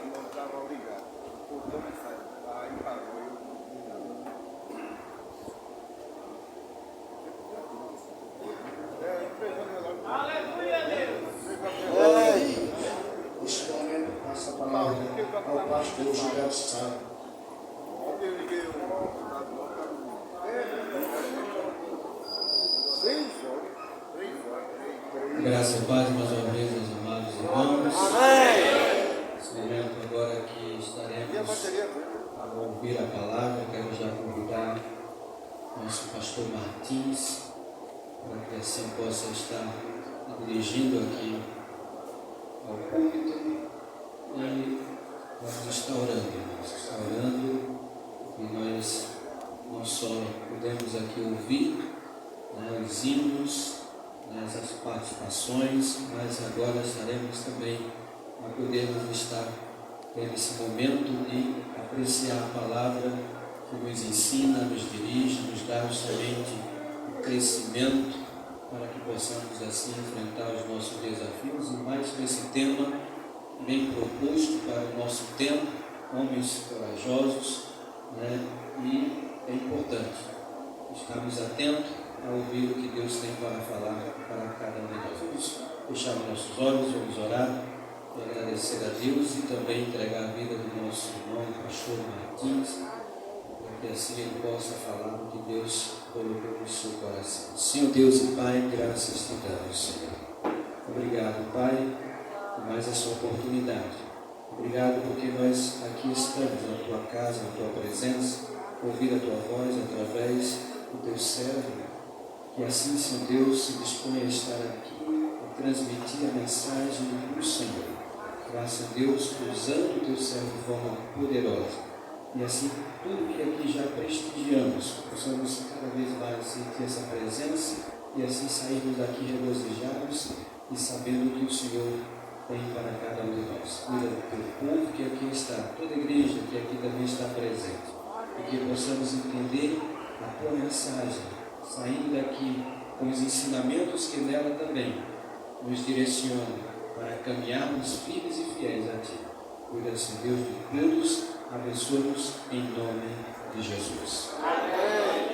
não estava ligado. Cortou a mensagem. Aí parou. Aleluia, Deus! Neste momento, passa a palavra ao pastor Gilberto Sá. Graça e paz mais uma vez aos amados irmãos. Amém! Nesse momento agora que estaremos a ouvir a palavra, quero já convidar nosso pastor Martins para que assim possa estar dirigindo aqui ao púlpito e vamos estar orando, irmãos, e nós não só podemos aqui ouvir os hinos, as participações, mas agora estaremos também a podermos estar tendo esse momento de apreciar a palavra que nos ensina, nos dirige, nos dá justamente o crescimento para que possamos assim enfrentar os nossos desafios e mais com esse tema bem proposto para o nosso tempo, homens corajosos, e é importante estarmos atentos a ouvir o que Deus tem para falar para cada um de nós. Vamos fechar os nossos olhos, vamos orar e agradecer a Deus e também entregar a vida do nosso irmão, pastor Martins, para que assim ele possa falar o que Deus colocou no seu coração. Senhor Deus e Pai, graças te damos, Senhor. Obrigado, Pai, por mais essa oportunidade. Obrigado porque nós aqui estamos na tua casa, na tua presença, ouvir a tua voz através do teu servo. Que assim, Senhor Deus, se dispõe a estar aqui e transmitir a mensagem do Senhor. Graças a Deus, usando o teu servo de forma poderosa. E assim, tudo que aqui já prestigiamos, possamos cada vez mais sentir essa presença e assim sairmos daqui regozijados e sabendo que o Senhor tem para cada um de nós. Cuida do teu povo que aqui está, toda a igreja que aqui também está presente. E que possamos entender a tua mensagem, saindo daqui com os ensinamentos que nela também nos direcionam para caminharmos firmes e fiéis a Ti. Cuida-se, Deus, de todos, abençoa-nos em nome de Jesus. Amém.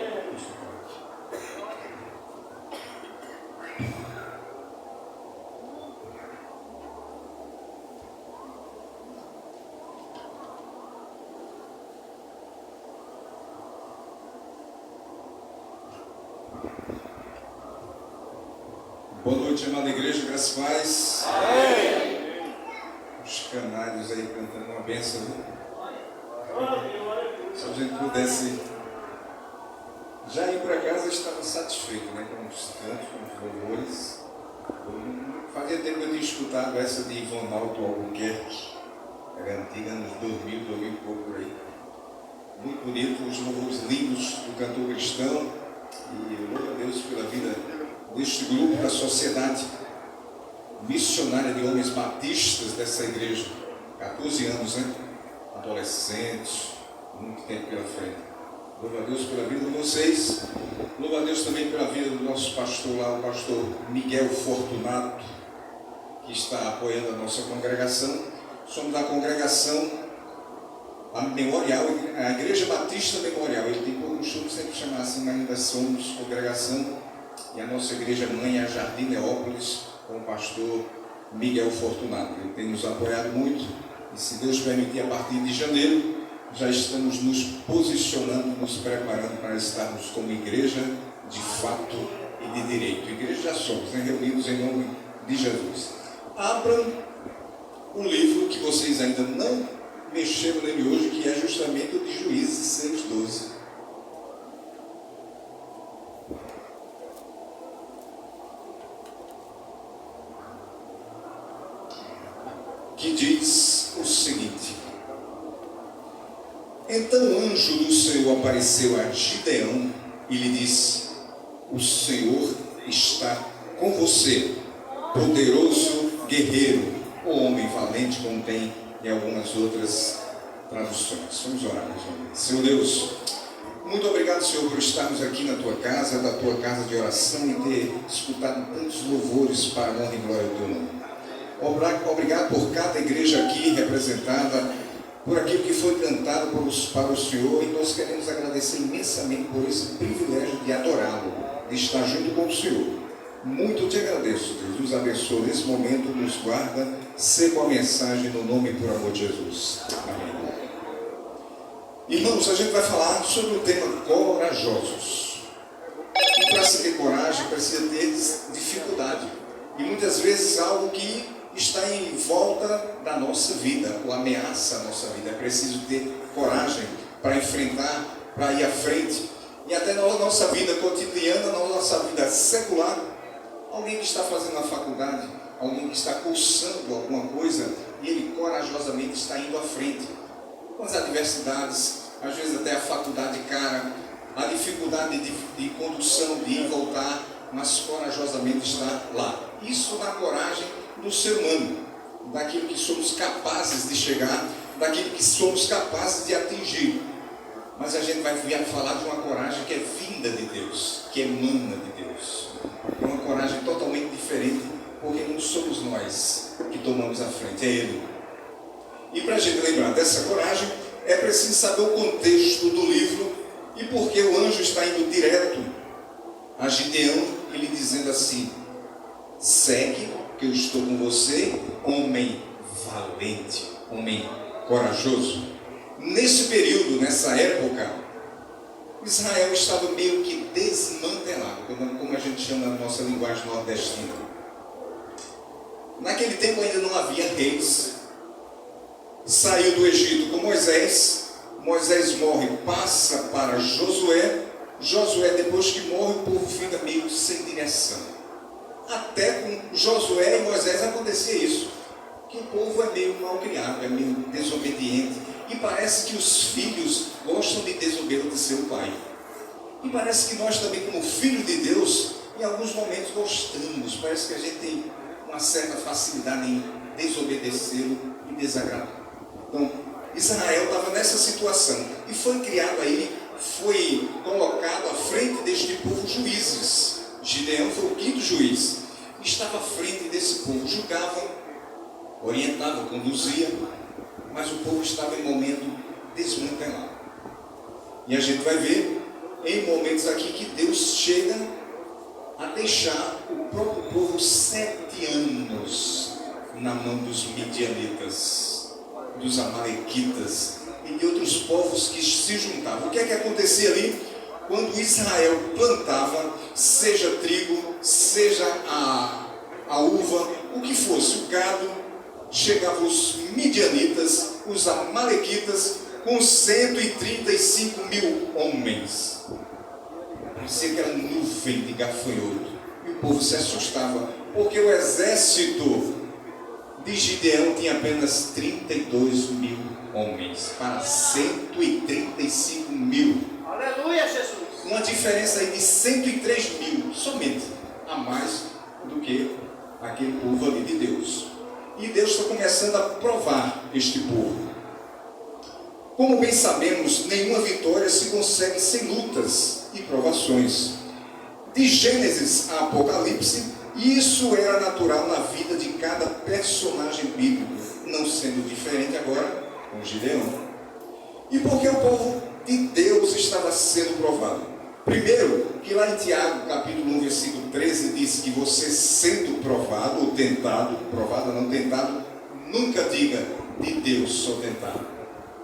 Boa noite, amada igreja, graças e paz. Amém. Os canários aí cantando uma bênção. Se a gente pudesse já ir para casa, estava satisfeito, com os cantos, com os louvores. Fazia tempo que eu tinha escutado essa de Ivonaldo Albuquerque, era antiga, anos 2000 e pouco por aí. Muito bonito, os louvores lindos do cantor cristão. E louvo a Deus pela vida deste grupo da sociedade missionária de homens batistas dessa igreja. 14 anos, adolescentes, muito tempo pela frente. Louvo a Deus pela vida de vocês. Louvo a Deus também pela vida do nosso pastor lá, o pastor Miguel Fortunato, que está apoiando a nossa congregação. Somos da congregação a Memorial, a Igreja Batista Memorial. Ele tem por costume sempre chamar assim, mas ainda somos congregação. E a nossa igreja mãe é a Jardim Neópolis, com o pastor Miguel Fortunato. Ele tem nos apoiado muito e, se Deus permitir, a partir de janeiro, já estamos nos posicionando, nos preparando para estarmos como igreja de fato e de direito. Igreja já somos, reunidos em nome de Jesus. Abram um livro que vocês ainda não mexeram nele hoje, que é justamente o de Juízes 6:12. Que diz o seguinte: então o anjo do Senhor apareceu a Gideão e lhe disse: o Senhor está com você, poderoso guerreiro, ou homem valente, como tem em algumas outras traduções. Vamos orar mais uma vez. Senhor Deus, muito obrigado, Senhor, por estarmos aqui na tua casa, da tua casa de oração, e ter escutado tantos louvores para a honra e glória do teu nome. Obrigado por cada igreja aqui representada apresentada, por aquilo que foi cantado para o Senhor, e nós queremos agradecer imensamente por esse privilégio de adorá-lo, de estar junto com o Senhor. Muito te agradeço, Deus. Nos abençoe nesse momento, nos guarda, seja a mensagem no nome e por amor de Jesus. Amém. Irmãos, a gente vai falar sobre o tema corajosos. E para se ter coragem, precisa ter dificuldade. E muitas vezes algo que está em volta da nossa vida, ou ameaça a nossa vida. É preciso ter coragem para enfrentar, para ir à frente. E até na nossa vida cotidiana, na nossa vida secular, alguém que está fazendo a faculdade, alguém que está cursando alguma coisa, e ele corajosamente está indo à frente. Com as adversidades, às vezes até a faculdade cara, a dificuldade de condução, de ir e voltar, mas corajosamente está lá. Isso na coragem do ser humano, daquilo que somos capazes de chegar, daquilo que somos capazes de atingir. Mas a gente vai falar de uma coragem que é vinda de Deus, que emana de Deus. É uma coragem totalmente diferente, porque não somos nós que tomamos a frente, é Ele. E para a gente lembrar dessa coragem, é preciso saber o contexto do livro e porque o anjo está indo direto a Gideão, ele dizendo assim: segue, que eu estou com você, homem valente, homem corajoso. Nesse período, nessa época, Israel estava meio que desmantelado, como a gente chama na nossa linguagem nordestina. Naquele tempo ainda não havia reis. Saiu do Egito com Moisés, Moisés morre, passa para Josué, Josué depois que morre, o povo fica meio sem direção. Até com Josué e Moisés acontecia isso, que o povo é meio mal criado, é meio desobediente, e parece que os filhos gostam de desobedecer o pai. E parece que nós também, como filhos de Deus, em alguns momentos gostamos, parece que a gente tem uma certa facilidade em desobedecê-lo e desagradar. Então, Israel estava nessa situação e foi criado aí, foi colocado à frente deste povo juízes. Gideão foi o quinto juiz, estava à frente desse povo, julgava, orientava, conduzia, mas o povo estava em momento desmantelado. E a gente vai ver em momentos aqui que Deus chega a deixar o próprio povo 7 anos na mão dos midianitas, dos amalequitas e de outros povos que se juntavam. O que é que acontecia ali? Quando Israel plantava, seja trigo, seja a uva, o que fosse, o gado, chegavam os midianitas, os amalequitas, com 135 mil homens. Parecia que era nuvem de gafanhoto. E o povo se assustava, porque o exército de Gideão tinha apenas 32 mil homens para 135 mil. Aleluia, Jesus! Uma diferença aí de 103 mil, somente, a mais do que aquele povo ali de Deus. E Deus está começando a provar este povo. Como bem sabemos, nenhuma vitória se consegue sem lutas e provações. De Gênesis a Apocalipse, isso era natural na vida de cada personagem bíblico, não sendo diferente agora com Gideão. E por que o povo de Deus estava sendo provado? Primeiro, que lá em Tiago, capítulo 1, versículo 13, diz que você sendo provado ou tentado, provado ou não tentado, nunca diga de Deus sou tentado,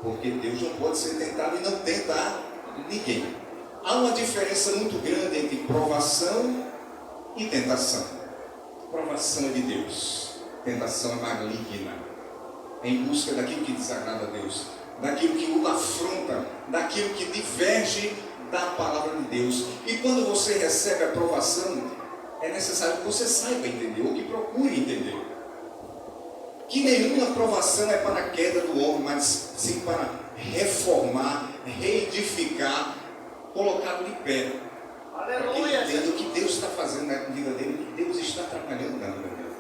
porque Deus não pode ser tentado e não tentar ninguém. Há uma diferença muito grande entre provação e tentação. Provação é de Deus, tentação é maligna, é em busca daquilo que desagrada a Deus, daquilo que o afronta, daquilo que diverge da palavra de Deus. E quando você recebe a provação, é necessário que você saiba entender, ou que procure entender, que nenhuma provação é para a queda do homem, mas sim para reformar, reedificar, colocá-lo de pé. Aleluia! Entenda o que Deus está fazendo na vida dele, o que Deus está trabalhando na vida dele.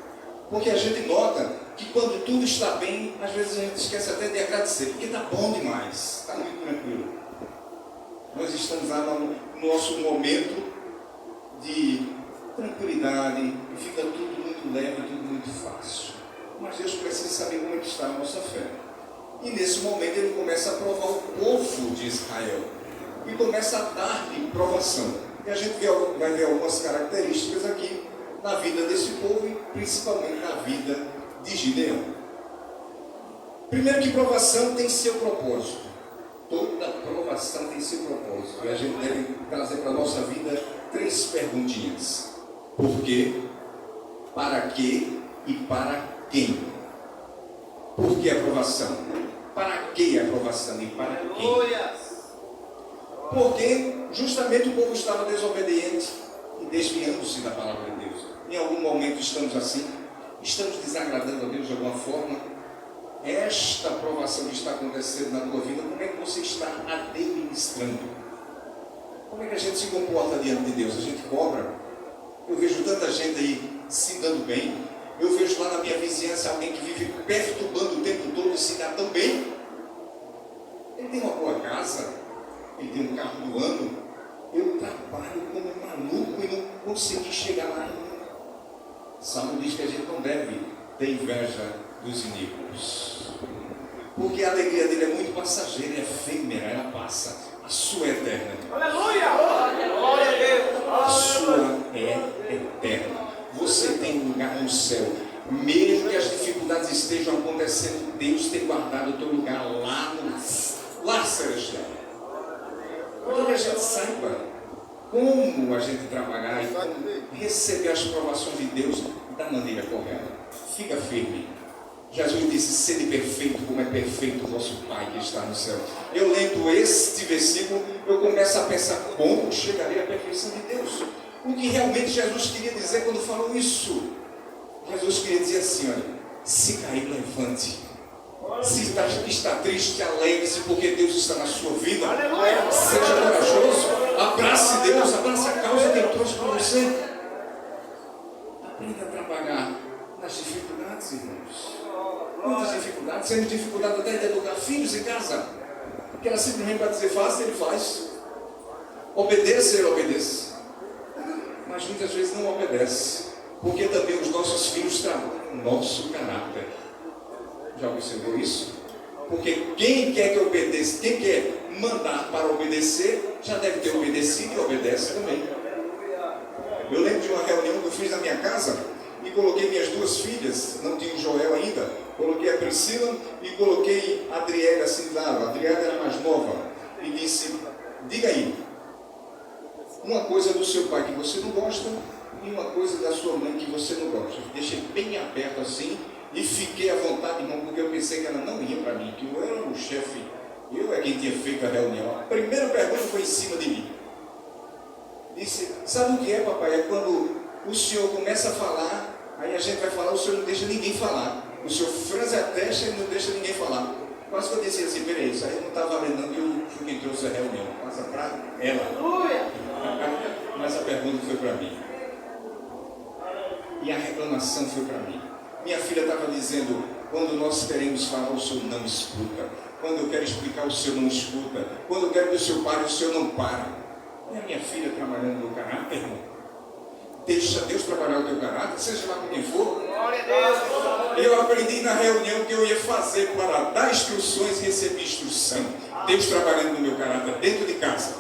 Porque a gente nota que quando tudo está bem, às vezes a gente esquece até de agradecer, porque está bom demais, está muito tranquilo. Nós estamos lá no nosso momento de tranquilidade, e fica tudo muito leve, tudo muito fácil. Mas Deus precisa saber como é que está a nossa fé. E nesse momento ele começa a provar o povo de Israel. E começa a dar-lhe provação. E a gente vai ver algumas características aqui na vida desse povo e principalmente na vida de Gideão. Primeiro que provação tem seu propósito. Toda provação tem seu propósito. E a gente deve trazer para a nossa vida 3 perguntinhas. Por quê? Para quê? E para quem? Por que a provação? Para que a provação? E para quem? Porque justamente o povo estava desobediente e desviando-se da palavra de Deus. Em algum momento estamos assim? Estamos desagradando a Deus de alguma forma? Esta provação que está acontecendo na tua vida, como é que você está administrando? Como é que a gente se comporta diante de Deus? A gente cobra? Eu vejo tanta gente aí se dando bem. Eu vejo lá na minha vizinhança alguém que vive perturbando o tempo todo e se dá tão bem. Ele tem uma boa casa, ele tem um carro do ano. Eu trabalho como um maluco e não consegui chegar lá ainda. Salmo diz que a gente não deve ter inveja dos iníquos, porque a alegria dele é muito passageira, é efêmera, ela passa. A sua é eterna. Aleluia! Glória a Deus! A sua é eterna. Você tem um lugar no céu. Mesmo que as dificuldades estejam acontecendo, Deus tem guardado o teu lugar lá no lar celestial. Então que a gente saiba como a gente trabalhar e como receber as provações de Deus da maneira correta. Fica firme. Jesus disse: sede perfeito como é perfeito o vosso Pai que está no céu. Eu lendo este versículo, eu começo a pensar como chegarei à perfeição de Deus. O que realmente Jesus queria dizer quando falou isso? Jesus queria dizer assim: olha, se cair, levante. Se está triste, alegre-se, porque Deus está na sua vida. Aleluia! Seja corajoso, abrace Deus, abrace a causa que Ele trouxe para você. Aprenda a trabalhar nas dificuldades, irmãos. Muitas dificuldades, sendo dificuldade até de educar filhos em casa, porque ela simplesmente vai dizer faça, ele faz. Obedeça, ele obedece. Mas muitas vezes não obedece, porque também os nossos filhos trabalham o nosso caráter. Já observou isso? Porque quem quer que obedeça, quem quer mandar para obedecer, já deve ter obedecido e obedece também. Eu lembro de uma reunião que eu fiz na minha casa e coloquei minhas 2 filhas, não tinha o Joel ainda, coloquei a Priscila e coloquei a Adriele assim lá. A Adriele era mais nova e disse: diga aí, uma coisa do seu pai que você não gosta e uma coisa da sua mãe que você não gosta. Deixei bem aberto assim e fiquei à vontade, irmão, porque eu pensei que ela não ia para mim, que eu era o chefe, eu é quem tinha feito a reunião. A primeira pergunta foi em cima de mim. Disse: sabe o que é, papai? É quando o senhor começa a falar, aí a gente vai falar, o senhor não deixa ninguém falar. O senhor franze a testa e não deixa ninguém falar. Quase que eu disse assim: peraí, isso aí não está valendo não, e eu fui quem trouxe a reunião. Passa para ela. Mas a pergunta foi para mim. E a reclamação foi para mim. Minha filha estava dizendo: quando nós queremos falar, o senhor não escuta. Quando eu quero explicar, o senhor não escuta. Quando eu quero que o senhor pare, o senhor não para. E a minha filha trabalhando no caráter, irmão. Deixa Deus trabalhar o teu caráter, seja lá com quem for. Glória a Deus! Eu aprendi na reunião que eu ia fazer para dar instruções e receber instrução. Deus trabalhando no meu caráter dentro de casa.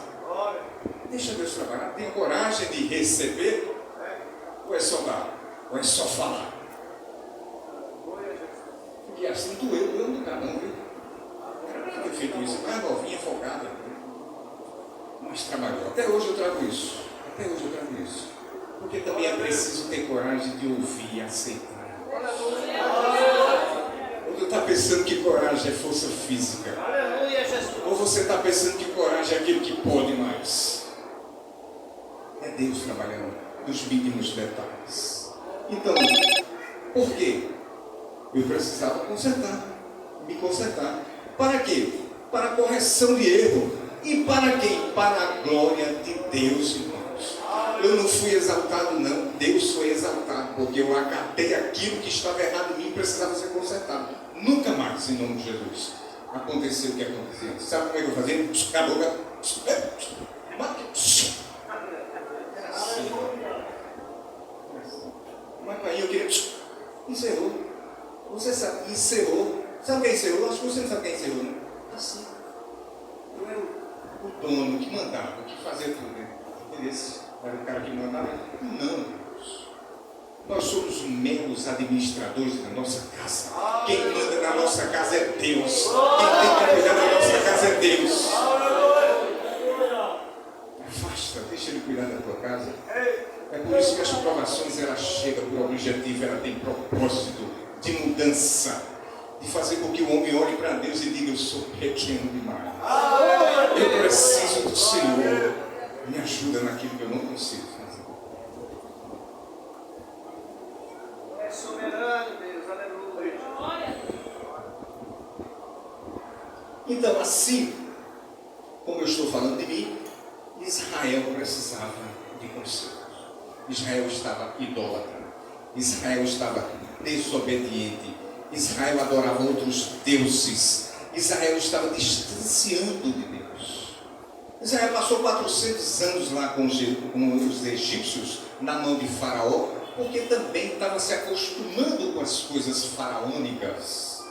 Deixa Deus trabalhar. Tenha coragem de receber. Ou é só dar? Ou é só falar? Porque assim doeu do cada um, viu? Eu ter feito isso, mais novinha, folgada. Mas trabalhou. Até hoje eu trago isso. Até hoje eu trago isso. Porque também é preciso ter coragem de ouvir e aceitar. Ou tu está pensando que coragem é força física? Aleluia, Jesus! Ou você está pensando que coragem é aquilo que pode mais? É Deus trabalhando nos mínimos detalhes. Então, por quê? Eu precisava consertar, me consertar. Para quê? Para a correção de erro. E para quem? Para a glória de Deus, irmãos. Eu não fui exaltado, não. Deus foi exaltado, porque eu acatei aquilo que estava errado em mim e precisava ser consertado. Nunca mais, em nome de Jesus, aconteceu o que acontecia. Sabe como é que eu fazia? Cala a boca. Mas aí eu queria... Encerrou. Você sabe, encerrou. Sabe quem encerrou? Acho que você não sabe quem encerrou, né? Assim. Eu era o dono que mandava, que fazia tudo. Né? Esse era o cara que mandava. Não, Deus. Nós somos meros administradores da nossa casa. Quem manda na nossa casa é Deus. Quem tem que cuidar da nossa casa é Deus. Afasta, deixa Ele cuidar da tua casa. É por isso que as provações elas chegam por objetivo, ela tem propósito de mudança, de fazer com que o homem olhe para Deus e diga: eu sou pequeno demais. Eu preciso do Senhor. Me ajuda naquilo que eu não consigo fazer. É soberano, Deus, aleluia. Então, assim como eu estou falando de mim, Israel precisava de conselhos. Israel estava idólatra. Israel estava desobediente. Israel adorava outros deuses. Israel estava distanciando de Deus. Israel passou 400 anos lá com os egípcios na mão de Faraó, porque também estava se acostumando com as coisas faraônicas.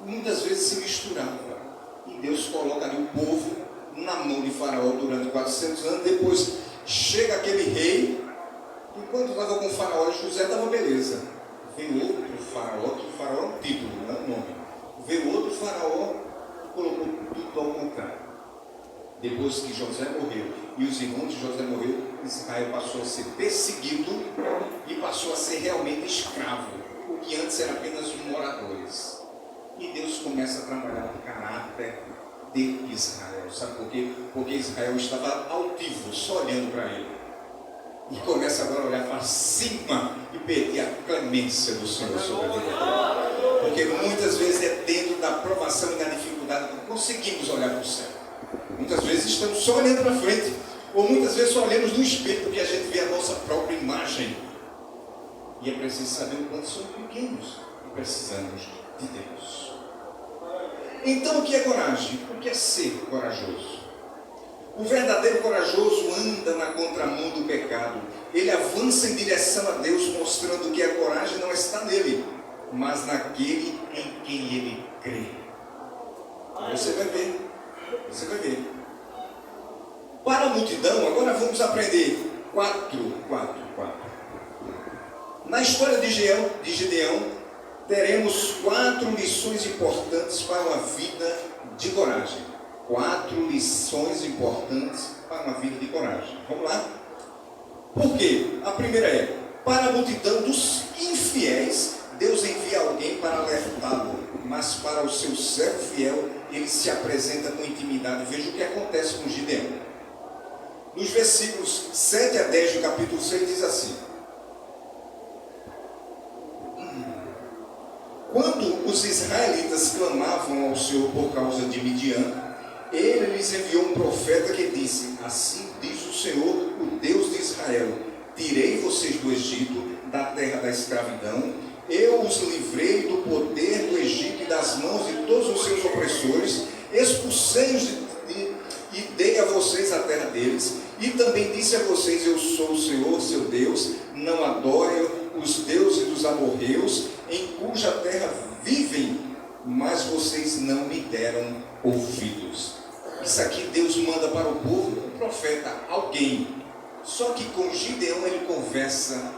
Muitas vezes se misturava. E Deus coloca ali o povo na mão de Faraó durante 400 anos. Depois chega aquele rei. Enquanto estava com o Faraó, José estava beleza. Veio outro Faraó, que o Faraó é um título, não é um nome. Veio outro Faraó e colocou tudo ao contrário. Depois que José morreu e os irmãos de José morreram, Israel passou a ser perseguido e passou a ser realmente escravo, o que antes era apenas moradores. E Deus começa a trabalhar o caráter de Israel. Sabe por quê? Porque Israel estava altivo, só olhando para ele. E começa agora a olhar para cima e pedir a clemência do Senhor sobre a vida dele. Porque muitas vezes é dentro da provação e da dificuldade que conseguimos olhar para o céu. Muitas vezes estamos só olhando para frente, ou muitas vezes só olhamos no espelho, porque a gente vê a nossa própria imagem. E é preciso saber o quanto somos pequenos e precisamos de Deus. Então, o que é coragem? O que é ser corajoso? O verdadeiro corajoso anda na contramão do pecado. Ele avança em direção a Deus, mostrando que a coragem não está nele, mas naquele em quem ele crê. Você vai ver. Você vai ver. Para a multidão, agora vamos aprender 4. Na história de Gideão, teremos 4 lições importantes para uma vida de coragem. 4 lições importantes para uma vida de coragem. Vamos lá? Por quê? A primeira é: para a multidão dos infiéis, Deus envia alguém para alertá-lo, mas para o seu servo fiel, ele se apresenta com intimidade. Veja o que acontece com Gideão. Nos versículos 7 a 10 do capítulo 6 diz assim: quando os israelitas clamavam ao Senhor por causa de Midian, ele lhes enviou um profeta que disse: assim diz o Senhor, o Deus de Israel: tirei vocês do Egito, da terra da escravidão. Eu os livrei do poder do Egito e das mãos de todos os seus opressores, expulsei-os e dei a vocês a terra deles. E também disse a vocês: eu sou o Senhor, seu Deus. Não adorem os deuses dos amorreus, em cuja terra vivem, mas vocês não me deram ouvidos. Isso aqui Deus manda para o povo um profeta, alguém. Só que com Gideão ele conversa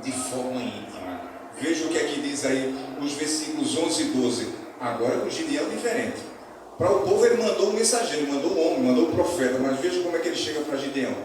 de forma íntima. Veja o que aqui diz aí nos versículos 11 e 12. Agora com Gideão é diferente. Para o povo ele mandou um mensageiro, mandou um homem, mandou um profeta. Mas veja como é que ele chega para Gideão.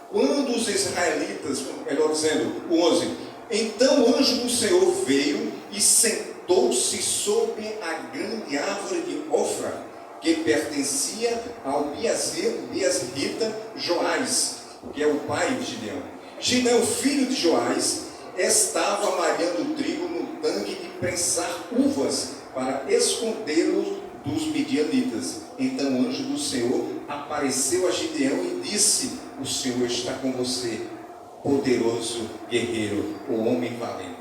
Quando os israelitas, melhor dizendo, o 11: então o anjo do Senhor veio e sentou-se sobre a grande árvore de Ofra, que pertencia ao Biasrita Joás, que é o pai de Gideão. Gideão, filho de Joás, estava malhando trigo no tanque de prensar uvas para escondê-los dos midianitas. Então o anjo do Senhor apareceu a Gideão e disse: o Senhor está com você, poderoso guerreiro, o homem valente.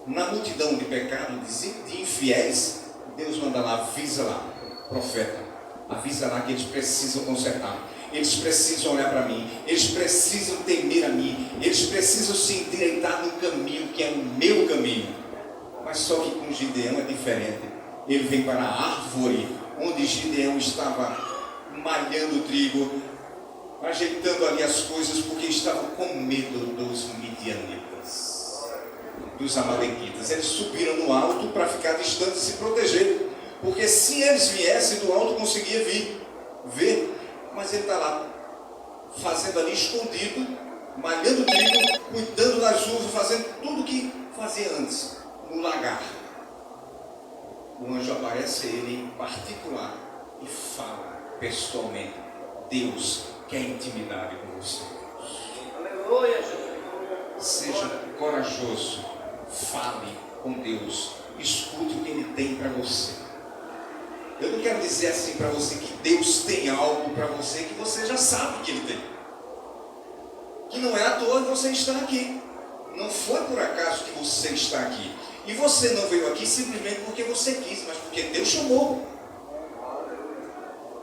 Na multidão de pecado, de infiéis, Deus manda lá, avisa lá, profeta, avisa lá que eles precisam consertar. Eles precisam olhar para mim, eles precisam temer a mim, eles precisam se endireitar no caminho que é o meu caminho. Mas só que com Gideão é diferente. ele vem para a árvore onde Gideão estava malhando trigo, ajeitando ali as coisas, porque estava com medo dos midianitas, dos amalequitas. Eles subiram no alto para ficar distante e se proteger, porque se eles viessem do alto, conseguia ver, mas ele está lá, fazendo ali escondido, malhando trigo, cuidando das uvas, fazendo tudo o que fazia antes, no lagar. O anjo aparece a ele em particular e fala pessoalmente: Deus quer intimidade com você. Aleluia, Jesus. Seja corajoso, fale com Deus, escute o que Ele tem para você. Eu não quero dizer assim para você que Deus tem algo para você que você já sabe que Ele tem. Que não é à toa que você está aqui. Não foi por acaso que você está aqui. E você não veio aqui simplesmente porque você quis, mas porque Deus chamou.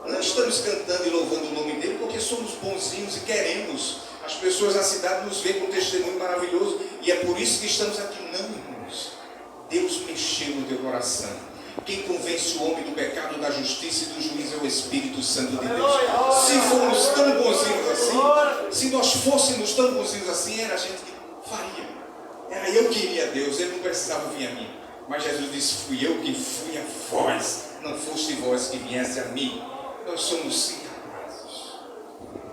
Não estamos cantando e louvando o nome dele porque somos bonzinhos e queremos. As pessoas da cidade nos veem com um testemunho maravilhoso e é por isso que estamos aqui. Não, irmãos. Deus mexeu no teu coração. Quem convence o homem do pecado, da justiça e do juízo é o Espírito Santo de Deus. Se formos tão bonzinhos assim, se nós fôssemos tão bonzinhos assim, era a gente que faria. Era eu que iria a Deus, ele não precisava vir a mim. Mas Jesus disse: fui eu que fui a vós, não foste vós que viesse a mim. Nós somos incapazes,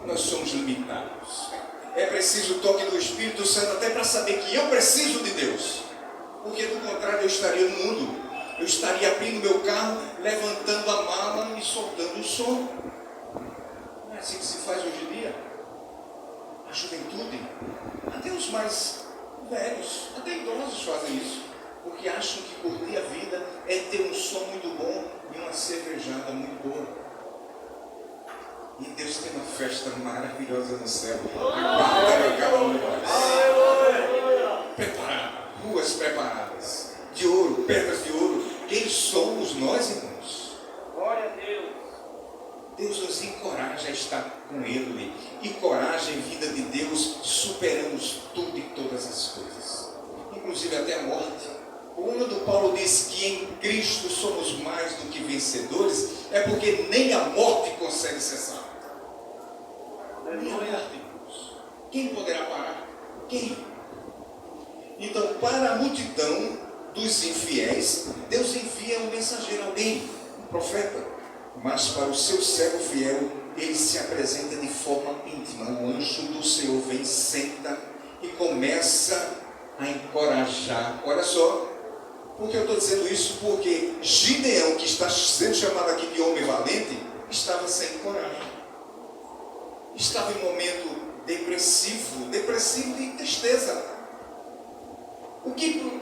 nós somos limitados. É preciso o toque do Espírito Santo até para saber que eu preciso de Deus. Porque do contrário eu estaria no mundo. Eu estaria abrindo meu carro, levantando a mala e soltando o som. Não é assim que se faz hoje em dia. A juventude, até os mais velhos, até idosos fazem isso. Porque acham que curtir a vida é ter um som muito bom e uma cervejada muito boa. E Deus tem uma festa maravilhosa no céu. E guarda cada um de nós. Preparada, ruas preparadas, de ouro, pedras de ouro. Quem somos nós, irmãos? Glória a Deus. Deus nos encoraja a estar com Ele. E coragem, vida de Deus, superamos tudo e todas as coisas, inclusive até a morte. Quando Paulo diz que em Cristo somos mais do que vencedores, é porque nem a morte consegue cessar. Nem a morte, irmãos. Quem poderá parar? Quem? Então, para a multidão dos infiéis, Deus envia um mensageiro, alguém, um profeta. Mas para o seu servo fiel, ele se apresenta de forma íntima. O anjo do Senhor vem, senta e começa a encorajar. Olha só, por que eu estou dizendo isso? Porque Gideão, que está sendo chamado aqui de homem valente, estava sem coragem. Estava em um momento depressivo de tristeza. O que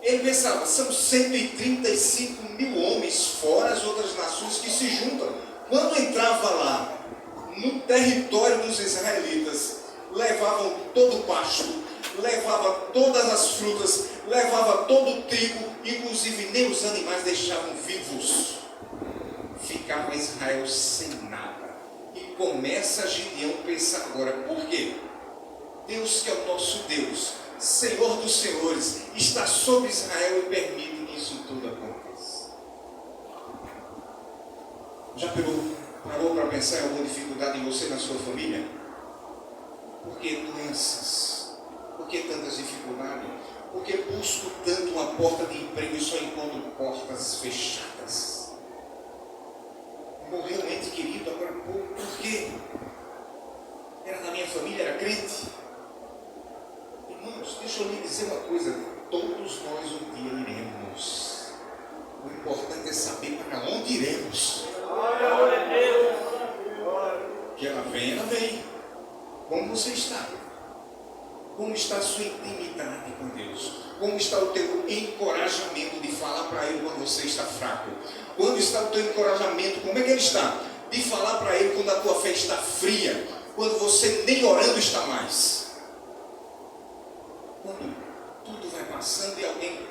ele pensava? São 135 mil homens, fora as outras nações que se juntam. Quando entrava lá, no território dos israelitas, levavam todo o pasto, levava todas as frutas, levava todo o trigo, inclusive nem os animais deixavam vivos. Ficava Israel sem nada. E começa Gideão a pensar agora: por quê? Deus, que é o nosso Deus, Senhor dos senhores, está sobre Israel e permite que isso tudo aconteça. Já parou para pensar em alguma dificuldade em você, na sua família? Por que doenças? Por que tantas dificuldades? Por que busco tanto uma porta de emprego e só encontro portas fechadas? Morreu um ente querido agora há pouco. Por quê? Era da minha família, era crente. Irmãos, deixa eu lhe dizer uma coisa: todos nós um dia iremos. O importante é saber para onde iremos. Que ela vem. Como você está? Como está a sua intimidade com Deus? Como está o teu encorajamento de falar para Ele quando você está fraco? Quando está o teu encorajamento? Como é que ele está? De falar para Ele quando a tua fé está fria, quando você nem orando está mais. Quando tudo vai passando e alguém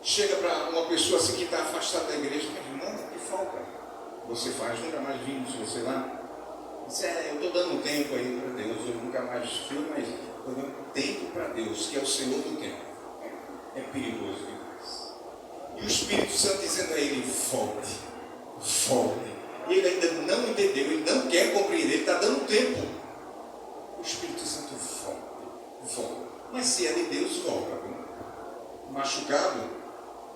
chega para uma pessoa assim que está afastada da igreja, mas irmão, que falta você faz? Nunca mais vimos você lá. Diz: eu estou dando tempo aí para Deus, eu nunca mais fui, mas estou dando tempo para Deus, que é o Senhor do tempo. É perigoso demais. E os Espírito Santo dizendo a ele, volte, volte. E ele ainda não entendeu, ele não quer compreender, ele está dando tempo. O Espírito Santo volte, volte. Mas se é de Deus, volta. Machucado,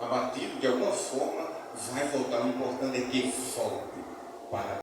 abatido, de alguma forma, vai voltar. O importante é que volte para